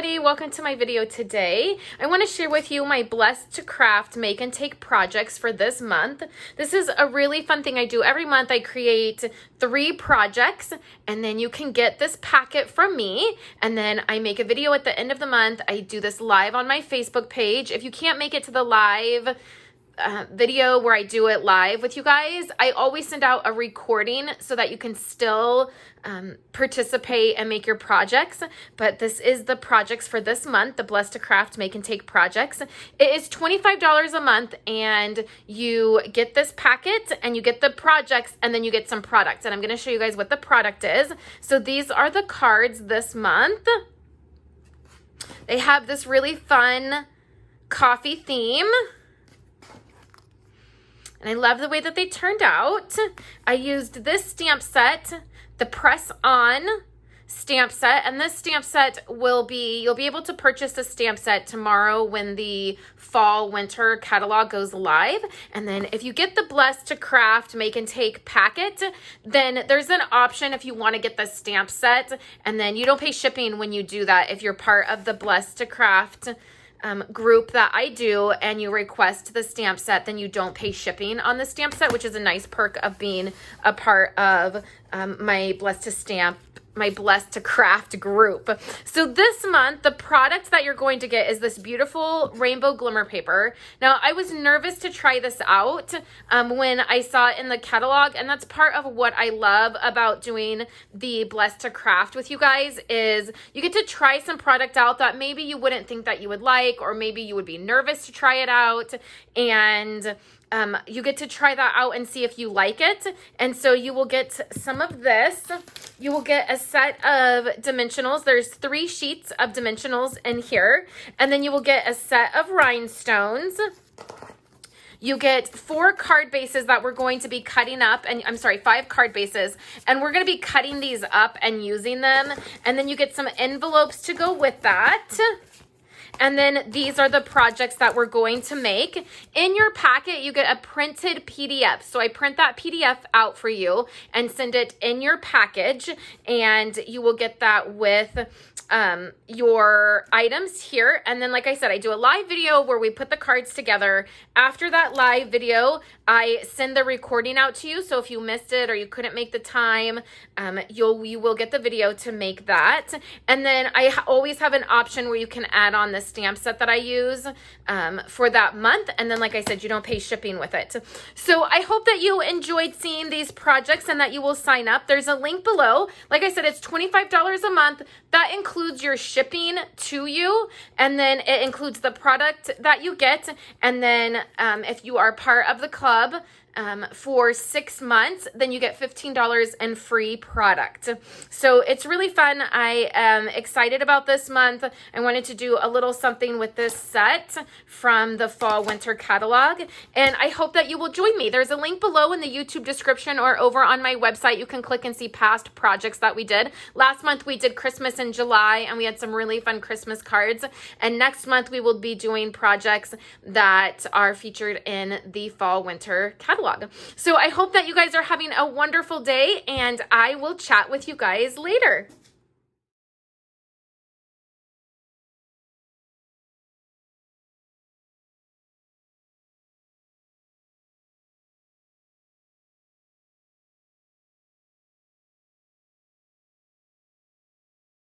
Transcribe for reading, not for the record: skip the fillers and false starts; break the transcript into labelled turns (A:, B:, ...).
A: everybody, welcome to my video today. I want to share with you my Blessed2Craft make and take projects for this month. This is a really fun thing I do every month. I create 3 projects and then you can get this packet from me, and then I make a video at the end of the month. I do this live on my Facebook page. If you can't make it to the live video where I do it live with you guys, I always send out a recording so that you can still participate and make your projects. But this is the projects for this month, the Blessed2Craft make and take projects. It is $25 a month, and you get this packet and you get the projects, and then you get some products, and I'm going to show you guys what the product is. So these are the cards this month. They have this really fun coffee theme, and I love the way that they turned out. I used this stamp set, the press on stamp set, and this stamp set will be, you'll be able to purchase the stamp set tomorrow when the fall winter catalog goes live. And then if you get the Blessed2Craft make and take packet, then there's an option if you want to get the stamp set, and then you don't pay shipping when you do that. If you're part of the Blessed2Craft group that I do and you request the stamp set, then you don't pay shipping on the stamp set, which is a nice perk of being a part of my Blessed2Craft group. So this month, the product that you're going to get is this beautiful rainbow glimmer paper. Now, I was nervous to try this out when I saw it in the catalog, and that's part of what I love about doing the Blessed2Craft with you guys, is you get to try some product out that maybe you wouldn't think that you would like, or maybe you would be nervous to try it out, and you get to try that out and see if you like it. And so you will get some of this. You will get a set of dimensionals. There's 3 sheets of dimensionals in here. And then you will get a set of rhinestones. You get 4 card bases that we're going to be cutting up, and I'm sorry, 5 card bases, and we're going to be cutting these up and using them. And then you get some envelopes to go with that. And then these are the projects that we're going to make. In your packet, you get a printed PDF. So I print that PDF out for you and send it in your package. And you will get that with your items here. And then, like I said, I do a live video where we put the cards together. After that live video, I send the recording out to you. So if you missed it or you couldn't make the time, you will get the video to make that. And then I always have an option where you can add on the stamp set that I use for that month. And then, like I said, you don't pay shipping with it. So I hope that you enjoyed seeing these projects and that you will sign up. There's a link below. Like I said, it's $25 a month. That includes your shipping to you, and then it includes the product that you get. And then if you are part of the club for 6 months, then you get $15 in free product. So it's really fun. I am excited about this month. I wanted to do a little something with this set from the fall winter catalog, and I hope that you will join me. There's a link below in the YouTube description or over on my website. You can click and see past projects that we did. Last month we did Christmas in July, and we had some really fun Christmas cards, and next month we will be doing projects that are featured in the fall winter catalog. So I hope that you guys are having a wonderful day, and I will chat with you guys later.